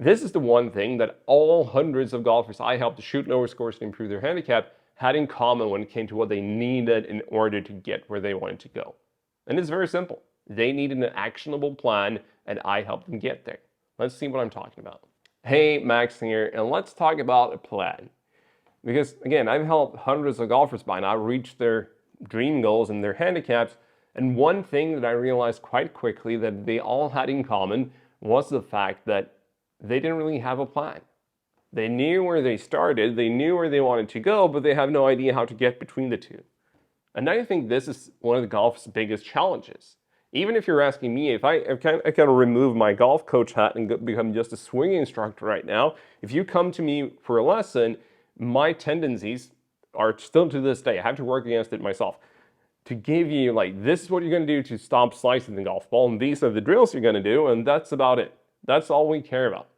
This is the one thing that all hundreds of golfers I helped to shoot lower scores to improve their handicap had in common when it came to what they needed in order to get where they wanted to go. And it's very simple. They needed an actionable plan, and I helped them get there. Let's see what I'm talking about. Hey, Max here, and let's talk about a plan. Because, again, I've helped hundreds of golfers by now reach their dream goals and their handicaps, and one thing that I realized quite quickly that they all had in common was the fact that they didn't really have a plan. They knew where they started, they knew where they wanted to go, but they have no idea how to get between the two. And I think this is one of the golf's biggest challenges. Even if you're asking me, if I kind of remove my golf coach hat and become just a swing instructor right now, if you come to me for a lesson, my tendencies are still to this day, I have to work against it myself, to give you like, this is what you're going to do to stop slicing the golf ball, and these are the drills you're going to do, and that's about it. That's all we care about.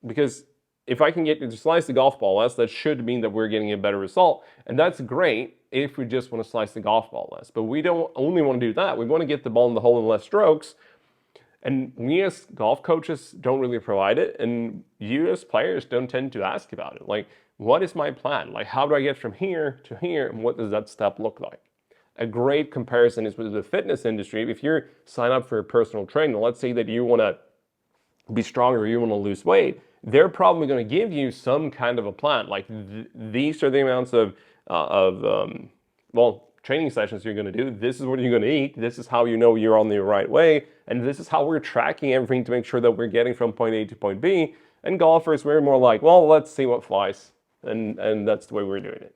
Because if I can get you to slice the golf ball less, that should mean that we're getting a better result, and that's great if we just want to slice the golf ball less. But we don't only want to do that. We want to get the ball in the hole in less strokes. And we as golf coaches don't really provide it. And you as players don't tend to ask about it. Like, what is my plan? Like, how do I get from here to here? And what does that step look like? A great comparison is with the fitness industry. If you sign up for a personal trainer, let's say that you want to be stronger, you want to lose weight, they're probably going to give you some kind of a plan. Like, these are the amounts of training sessions you're going to do. This is what you're going to eat. This is how you know you're on the right way. And this is how we're tracking everything to make sure that we're getting from point A to point B. And golfers, we're more like, well, let's see what flies. And that's the way we're doing it.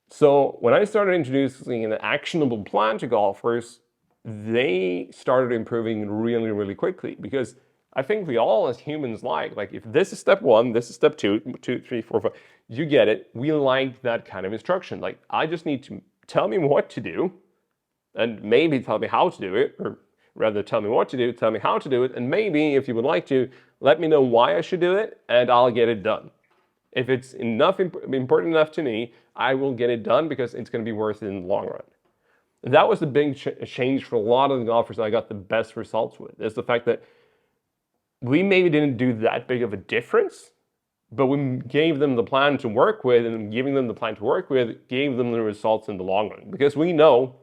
So when I started introducing an actionable plan to golfers, they started improving really, really quickly. Because I think we all as humans like if this is step 1, this is step 2, 2, 3, 4, 5, you get it. We like that kind of instruction. Like, I just need to tell me what to do and maybe tell me how to do it, or rather tell me what to do, tell me how to do it, and maybe if you would like to, let me know why I should do it and I'll get it done. If it's important enough to me, I will get it done because it's going to be worth it in the long run. That was the big change for a lot of the golfers that I got the best results with, is the fact that we maybe didn't do that big of a difference, but we gave them the plan to work with, and giving them the plan to work with gave them the results in the long run. Because we know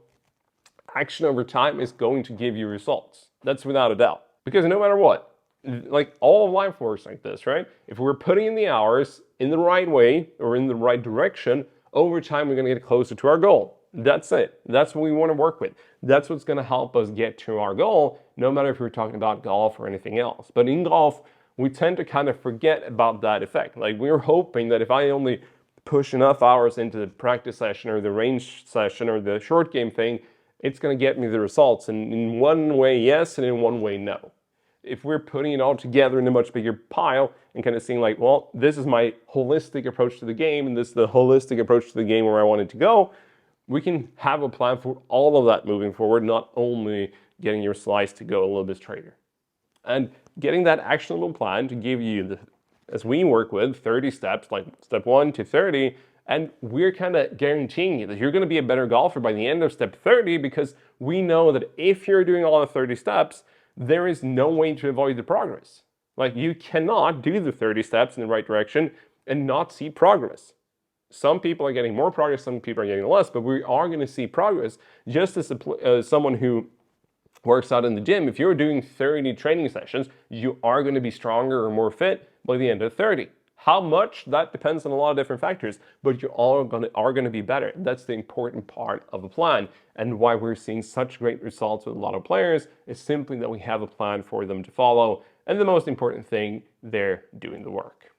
action over time is going to give you results. That's without a doubt. Because no matter what, like, all of life works like this, right? If we're putting in the hours in the right way or in the right direction, over time we're going to get closer to our goal. That's it. That's what we want to work with. That's what's going to help us get to our goal, no matter if we're talking about golf or anything else. But in golf, we tend to kind of forget about that effect. Like, we're hoping that if I only push enough hours into the practice session or the range session or the short game thing, it's going to get me the results. And in one way, yes, and in one way, no. If we're putting it all together in a much bigger pile and kind of seeing like, well, this is my holistic approach to the game, and this is the holistic approach to the game where I want it to go, we can have a plan for all of that moving forward, not only getting your slice to go a little bit straighter. And getting that actionable plan to give you, as we work with, 30 steps, like step 1 to 30, and we're kind of guaranteeing you that you're going to be a better golfer by the end of step 30, because we know that if you're doing all the 30 steps, there is no way to avoid the progress. Like, you cannot do the 30 steps in the right direction and not see progress. Some people are getting more progress, some people are getting less, but we are going to see progress. Just as someone who works out in the gym, if you're doing 30 training sessions, you are going to be stronger or more fit by the end of 30. How much? That depends on a lot of different factors, but you are going to be better. That's the important part of a plan, and why we're seeing such great results with a lot of players is simply that we have a plan for them to follow, and the most important thing, they're doing the work.